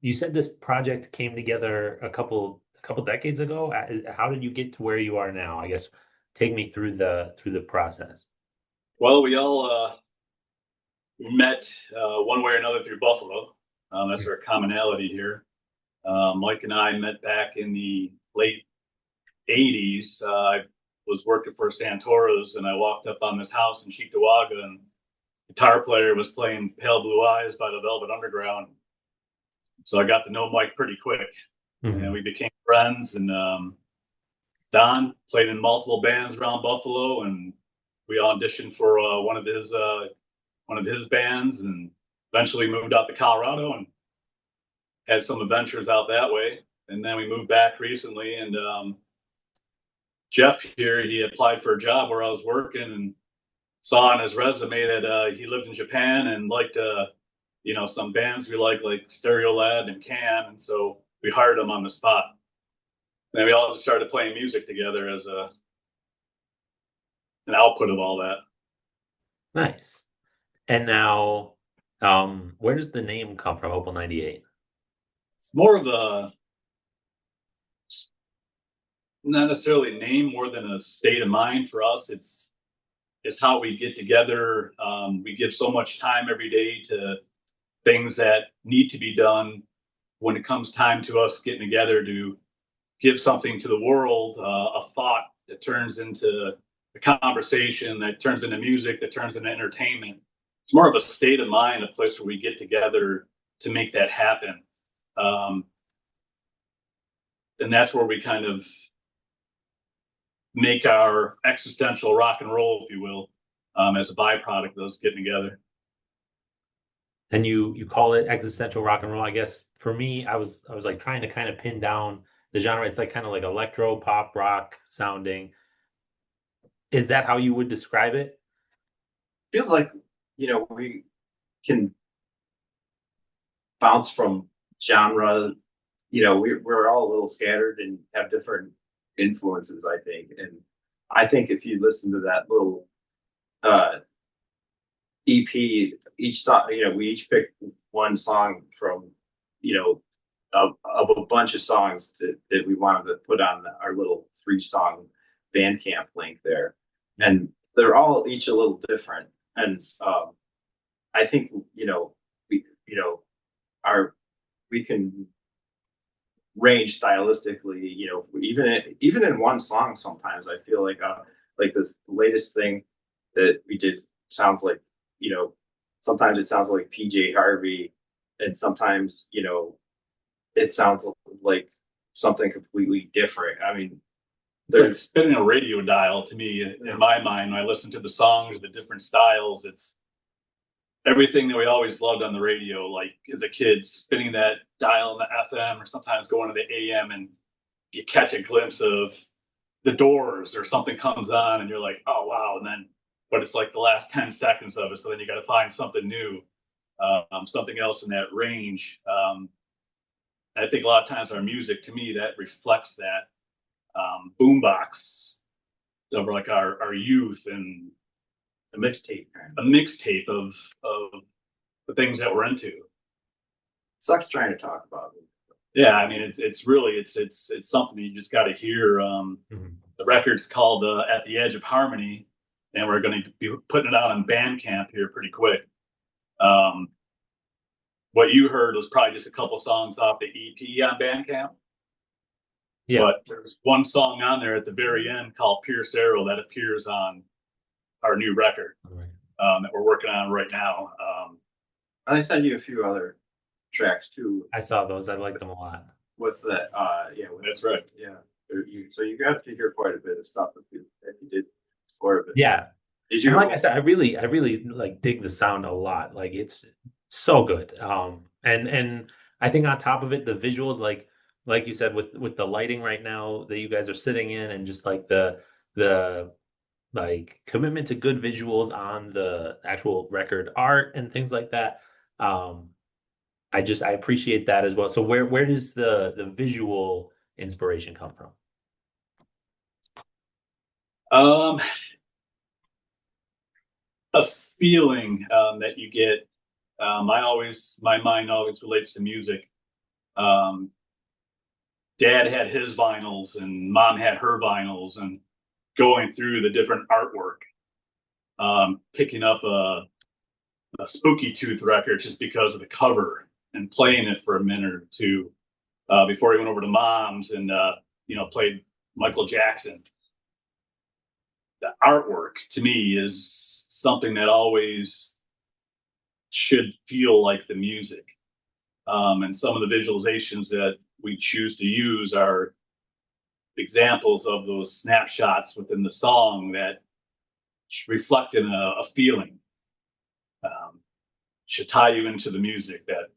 you said this project came together a couple decades ago. How did you get to where you are now? I guess take me through the process. Well, we all met one way or another through Buffalo. That's our commonality here. Mike and I met back in the late '80s. I was working for Santoros, and I walked up on this house in Cheektowaga, and the guitar player was playing "Pale Blue Eyes" by the Velvet Underground. So I got to know Mike pretty quick, and Hmm. we became friends. And Don played in multiple bands around Buffalo, and we auditioned for one of his bands, and eventually moved out to Colorado and had some adventures out that way. And then we moved back recently, and Jeff here, he applied for a job where I was working and saw on his resume that he lived in Japan and liked, some bands we like Stereolab and Can. And so we hired him on the spot. And then we all just started playing music together as an output of all that. Nice. And now, where does the name come from, Opal 98? It's more of a, not necessarily a name more than a state of mind for us. It's how we get together. We give so much time every day to things that need to be done. When it comes time to us getting together to give something to the world, a thought that turns into a conversation, that turns into music, that turns into entertainment. It's more of a state of mind, a place where we get together to make that happen. Um, and that's where we kind of make our existential rock and roll, if you will, as a byproduct of us getting together. And you call it existential rock and roll. I guess for me, I was like trying to kind of pin down the genre. It's like kind of like electro pop rock sounding. Is that how you would describe it? Feels like we can bounce from genre. We're all a little scattered and have different influences, I think. And I think if you listen to that little uh EP, each song, we each picked one song from, of a bunch of songs that we wanted to put on our little 3 song Bandcamp link there. And they're all each a little different. And I think, we, our, we can range stylistically, even in one song, sometimes I feel like this latest thing that we did sounds like, you know, sometimes it sounds like PJ Harvey, and sometimes, it sounds like something completely different. I mean, It's like there's spinning a radio dial to me in my mind. When I listen to the songs, the different styles, it's everything that we always loved on the radio. Like as a kid, spinning that dial in the FM or sometimes going to the AM, and you catch a glimpse of the Doors or something comes on and you're like, oh wow. And then, but it's like the last 10 seconds of it. So then you got to find something new, something else in that range. I think a lot of times our music, to me, that reflects that boombox of like our youth, and a mixtape. a mixtape of the things that we're into. Sucks trying to talk about it. Yeah, I mean it's really it's something that you just got to hear. Mhm. The record's called "At the Edge of Harmony," and we're going to be putting it out on Bandcamp here pretty quick. Um, what you heard was probably just a couple songs off the EP on Bandcamp, Yeah. but there's one song on there at the very end called "Pierce Arrow" that appears on our new record All right. that we're working on right now. I sent you a few other tracks too I saw those. I like them a lot. with that. Yeah, That's right. yeah. So you got to hear quite a bit of stuff if you did score a bit. Yeah. Did And you? like I said, I really like dig the sound a lot. Like it's so good. And I think on top of it, the visuals, like you said, with the lighting right now that you guys are sitting in, and just like the like commitment to good visuals on the actual record art and things like that. Um, I appreciate that as well. So where does the visual inspiration come from? Um, a feeling that you get. My mind always relates to music, Dad had his vinyls and mom had her vinyls, and going through the different artwork, picking up a Spooky Tooth record just because of the cover and playing it for a minute or two before he went over to mom's and played Michael Jackson. The artwork to me is something that always should feel like the music. And some of the visualizations that we choose to use are examples of those snapshots within the song that reflect in a feeling. Should tie you into the music. That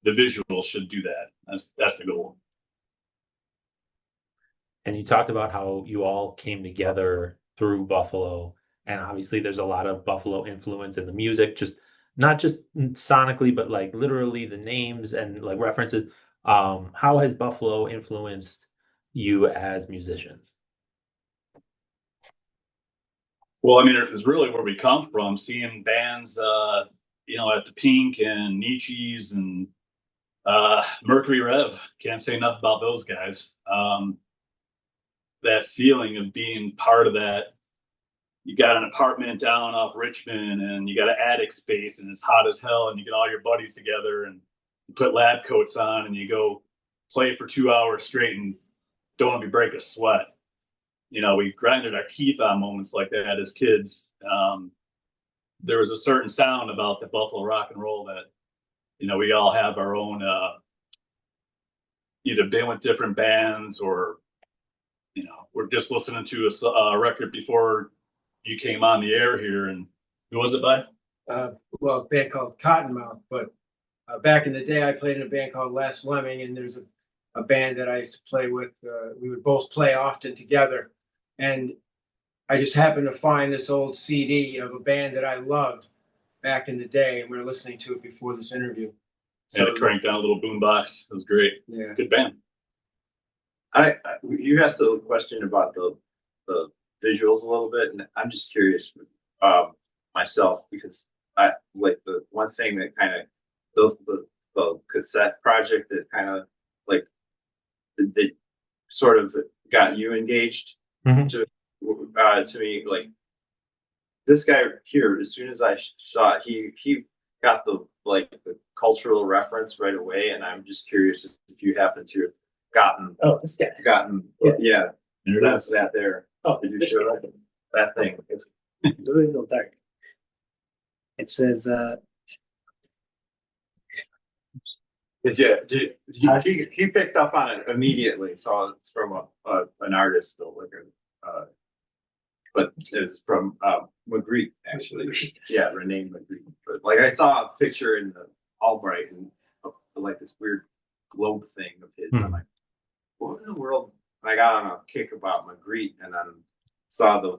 the visual should do that. That's the goal. And you talked about how you all came together through Buffalo, and obviously there's a lot of Buffalo influence in the music, just not just sonically, but like literally the names and like references. How has Buffalo influenced you as musicians? Well, I mean, it's really where we come from. Seeing bands, at the Pink and Nietzsche's and Mercury Rev. Can't say enough about those guys. That feeling of being part of that. You got an apartment down off Richmond and you got an attic space and it's hot as hell and you get all your buddies together and you put lab coats on and you go play for 2 hours straight and don't want to be break a sweat. We grinded our teeth on moments like that as kids. There was a certain sound about the Buffalo rock and roll that, we all have our own, either been with different bands or, we're just listening to a record before you came on the air here. And who was it by? Well, a band called Cottonmouth, but back in the day, I played in a band called Les Lemming, and there's a band that I used to play with. We would both play often together, and I just happened to find this old CD of a band that I loved back in the day, and we were listening to it before this interview. So had to crank down a little boombox. It was great. Yeah, good band. You asked a question about the visuals a little bit, and I'm just curious myself because I like the one thing that kind of the cassette project that kind of like that sort of got you engaged to me, like this guy here. As soon as I saw it, he got the cultural reference right away, and I'm just curious if you happen to have this guy. yeah that's that there. Oh, did you show that thing? It's a little dark. It says Yeah, he picked up on it immediately. So it's from an artist, though, but it's from Magritte, actually. Yeah, Renee Magritte. But I saw a picture in the Albright and this weird globe thing of his. I'm like, what in the world? I got on a kick about Magritte and then saw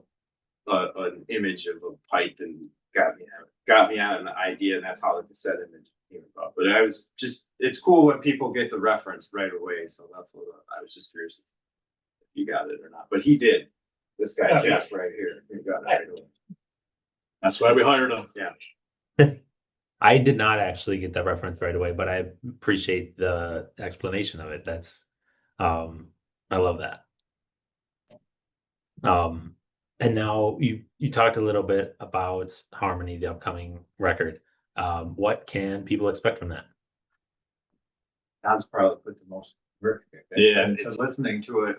an image of a pipe and got me on an idea, and that's how the cassette image came about. But it's cool when people get the reference right away. So that's what I was just curious if you got it or not. But he did. This guy Jeff right here, he got it right away. That's why we hired him. Yeah. I did not actually get that reference right away, but I appreciate the explanation of it. That's I love that. And now you talked a little bit about Harmony, the upcoming record. What can people expect from that? That's probably put the most work. Yeah, so listening to it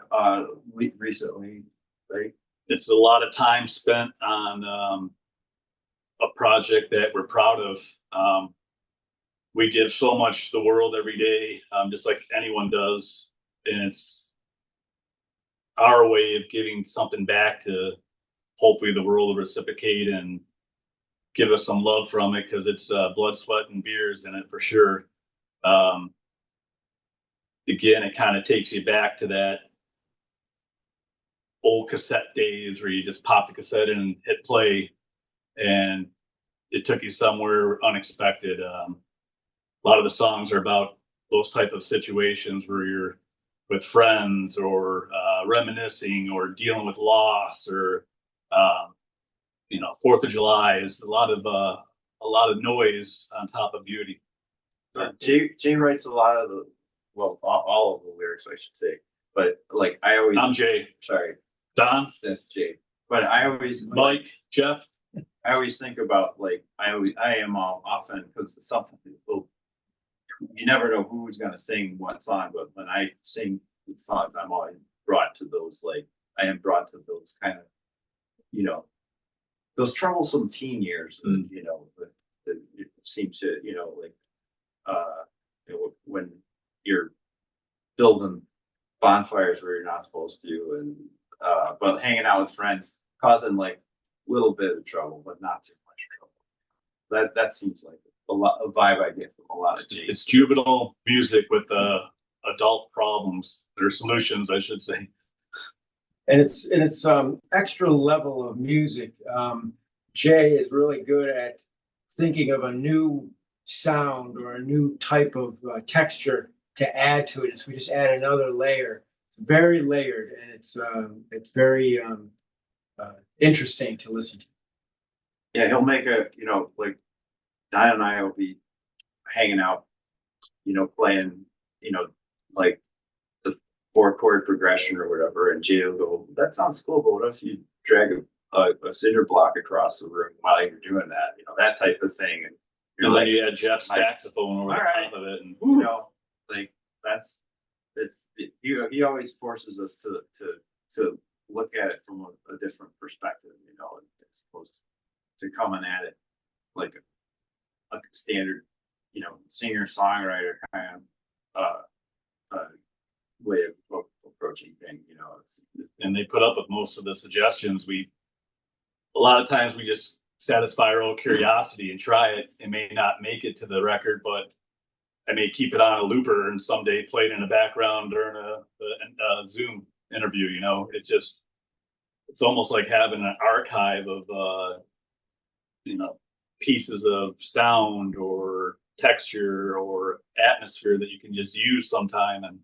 recently, right? It's a lot of time spent on a project that we're proud of. We give so much to the world every day, just like anyone does, and it's our way of giving something back to hopefully the world will reciprocate and give us some love from it, because it's blood, sweat, and beers in it for sure. Again, it kind of takes you back to that old cassette days where you just pop the cassette in and hit play, and it took you somewhere unexpected. A lot of the songs are about those type of situations where you're with friends or reminiscing or dealing with loss or 4th of July is a lot of noise on top of beauty. Jay writes a lot of all of the lyrics, I should say. But like I always, I'm Jay. sorry, Don, that's Jay. But I always Mike, Jeff. I always think about like I am all often because it's something well, you never know who's gonna sing what song, but when I sing songs, I'm always brought to those like I am brought to those kind of you know those troublesome teen years that that it seems to like when you're building bonfires where you're not supposed to and but hanging out with friends causing like a little bit of trouble but not too much trouble. That seems like a vibe I get from a lot of Jays. It's juvenile music with adult problems or solutions, I should say. And it's extra level of music. Jay is really good at thinking of a new sound or a new type of texture to add to it. So we just add another layer. It's very layered and it's very interesting to listen to. Yeah, he'll make a like Diane and I will be hanging out, playing, like the 4-chord progression or whatever, and Jay will go, "That sounds cool, but what if you drag a cinder block across the room while you're doing that?" That type of thing. And you're And like, then you had Jeff's saxophone over all the right. top of it, and like he always forces us to look at it from a different perspective, as opposed to coming at it like a standard, singer songwriter kind of way of approaching things. and they put up with most of the suggestions. A lot of times we just satisfy our own curiosity and try it. It may not make it to the record, but I may keep it on a looper and someday play it in the background during a Zoom interview. It's almost like having an archive of pieces of sound or texture or atmosphere that you can just use sometime and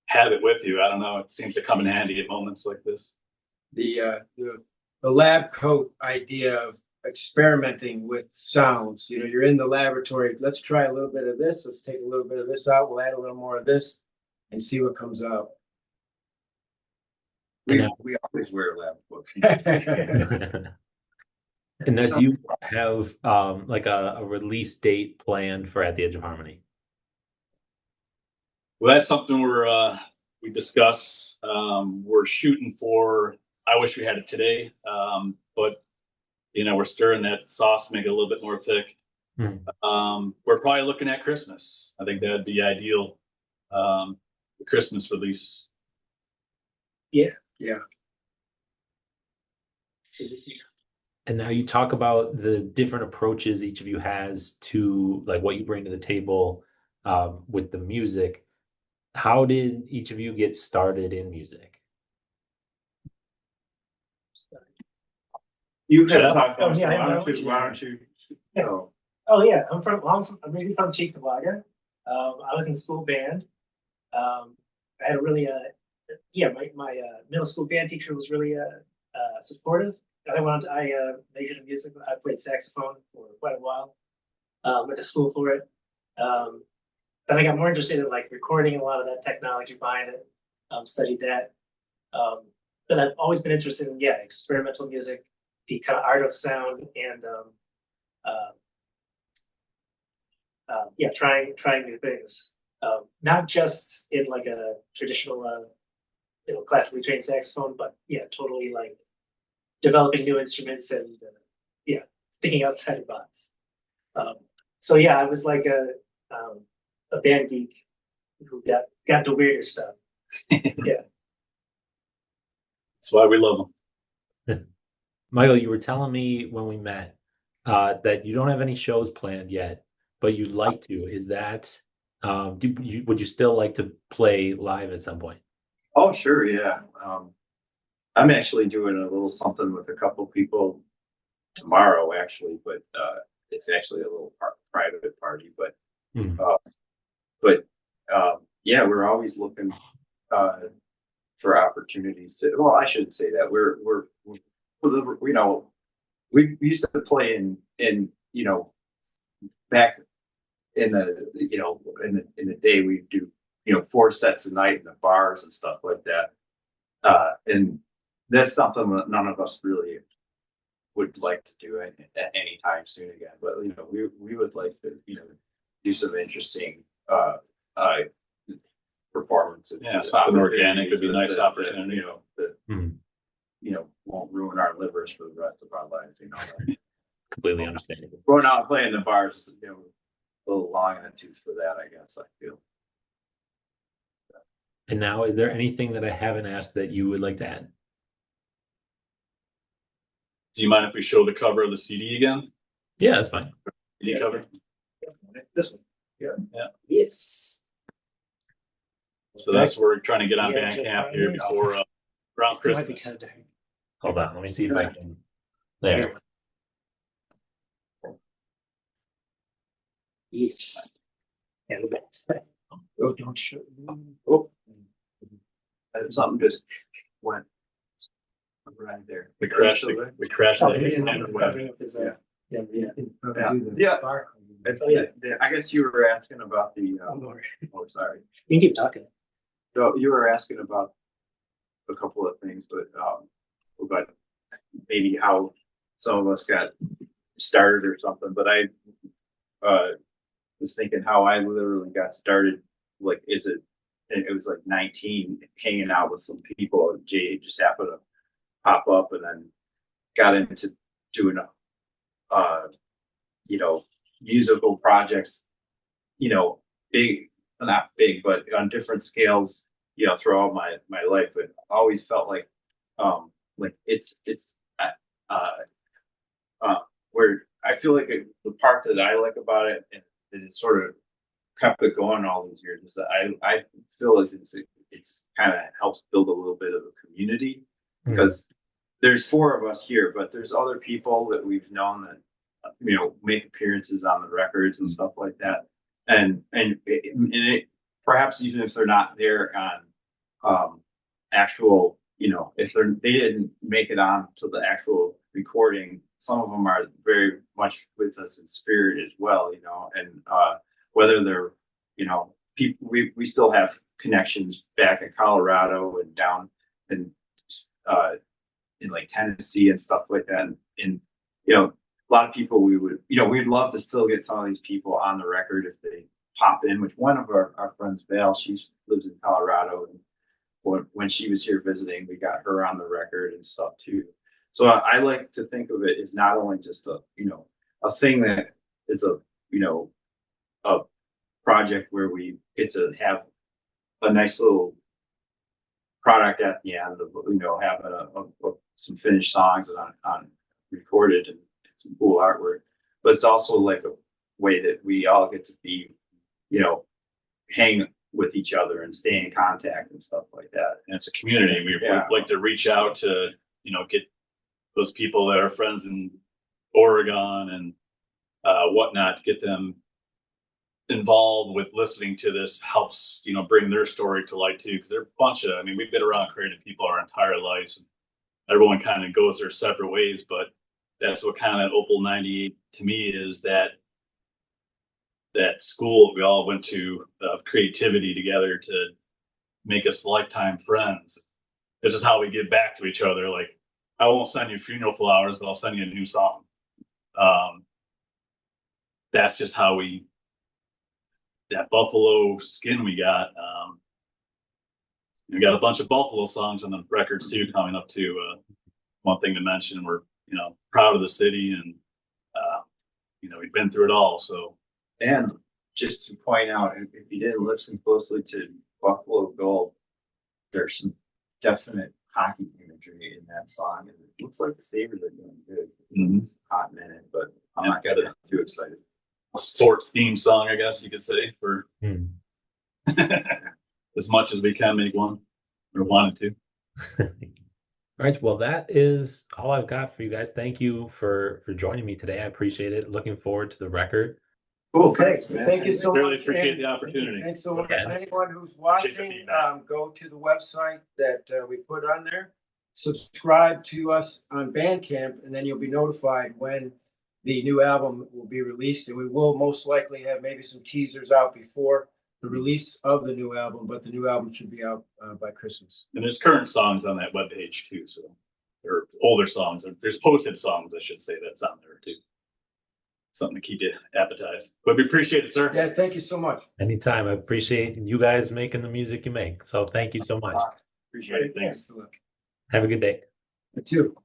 have it with you. I don't know. It seems to come in handy at moments like this. The lab coat idea of experimenting with sounds. You're in the laboratory. Let's try a little bit of this. Let's take a little bit of this out. We'll add a little more of this and see what comes out. We always wear lab coats. And now, do you have like a release date planned for At the Edge of Harmony? Well, that's something we discuss. We're shooting for. I wish we had it today, but we're stirring that sauce to make it a little bit more thick. We're probably looking at Christmas. I think that'd be ideal. The Christmas release. Yeah. And now you talk about the different approaches each of you has to like what you bring to the table with the music. How did each of you get started in music? You could talk about yeah, why don't you? Oh yeah, I'm really from Cheektowaga. I was in school band. I had a really my middle school band teacher was really supportive. I majored in music. I played saxophone for quite a while. Went to school for it. Then I got more interested in like recording and a lot of that technology behind it. Studied that. But I've always been interested in experimental music, the kind of art of sound, and trying new things. Not just in like a traditional classically trained saxophone, but totally like developing new instruments and thinking outside the box. I was like a band geek who got the weirder stuff. Yeah. That's why we love them. Michael, you were telling me when we met that you don't have any shows planned yet, but you'd like to. Is that would you still like to play live at some point? Oh, sure, yeah. I'm actually doing a little something with a couple people tomorrow, actually, but it's actually a little private party. But we're always looking for opportunities to. Well, I shouldn't say that. We used to play in back in the in the day we do 4 sets a night in the bars and stuff like that. And that's something that none of us really would like to do at any time soon again. But we would like to do some interesting performances. Yeah, something organic would be a nice opportunity. That Mhm. won't ruin our livers for the rest of our lives. Completely understandable. Going out and playing the bars is a little long in the tooth for that, I guess. I feel. And now, is there anything that I haven't asked that you would like to add? Do you mind if we show the cover of the CD again? Yeah, that's fine. CD cover. This one. Yeah. Yes. So that's what we're trying to get on Yeah, Bandcamp here before around It might be Christmas. kind of dark. Hold on, let me see if I can. There. Yes. A little bit. Oh, don't show. Oh, something just went right there. We crashed Oh, the it is standard web. covering up his, yeah. Yeah. Oh, yeah. I guess you were asking about the. One more. Oh, sorry. You can keep talking. So you were asking about a couple of things, but maybe how some of us got started or something. But I was thinking how I literally got started. Like, it was like 19, hanging out with some people. And Jay just happened to pop up, and then got into doing musical projects. Big, not big, but on different scales. Throughout my life, but always felt like it's where I feel like the part that I like about it, and it sort of kept it going all these years, is that I feel like it's kind of helps build a little bit of a community, because there's 4 of us here, but there's other people that we've known that make appearances on the records and stuff like that, and it perhaps even if they're not there on actual, if they didn't make it on to the actual recording, some of them are very much with us in spirit as well, and whether they're, people, we still have connections back in Colorado and down in like Tennessee and stuff like that. And a lot of people we'd love to still get some of these people on the record if they pop in, which one of our friends, Val, she lives in Colorado, and when she was here visiting, we got her on the record and stuff too. So I like to think of it as not only just a thing that is a project where we get to have a nice little product at the end of having some finished songs on recorded and some cool artwork, but it's also like a way that we all get to be hang with each other and stay in contact and stuff like that. And it's a community. We like to reach out to get those people that are friends in Oregon and whatnot, to get them involved with listening to this, helps bring their story to light too, because they're a bunch of, we've been around creative people our entire lives, and everyone kind of goes their separate ways, but that's what kind of Opal 98 to me is, that school we all went to of creativity together to make us lifetime friends. This is how we give back to each other. Like, I won't send you funeral flowers, but I'll send you a new song. That's just how that Buffalo skin we got. We got a bunch of Buffalo songs on the records too coming up too. One thing to mention, we're proud of the city, and we've been through it all. So, and just to point out, if you didn't listen closely to Buffalo Gold, there's some definite hockey imagery in that song, and it looks like the Sabres are doing good. Mm-hmm. Hot minute, but I'm not getting too excited. A sports theme song, I guess you could say, for as much as we can make one or wanted to. All right, well, that is all I've got for you guys. Thank you for joining me today. I appreciate it. Looking forward to the record. Cool, thanks, man. Thank you so much. Really appreciate the opportunity. Thanks so much. Yeah. Anyone who's watching, go to the website that we put on there. Subscribe to us on Bandcamp, and then you'll be notified when the new album will be released. And we will most likely have maybe some teasers out before the release of the new album, but the new album should be out by Christmas. And there's current songs on that webpage too, so or older songs. There's posted songs, I should say, that's on there too. Something to keep you appetized. But we appreciate it, sir. Yeah, thank you so much. Anytime. I appreciate you guys making the music you make. So thank you so much. Appreciate it. Thanks. Have a good day. You too.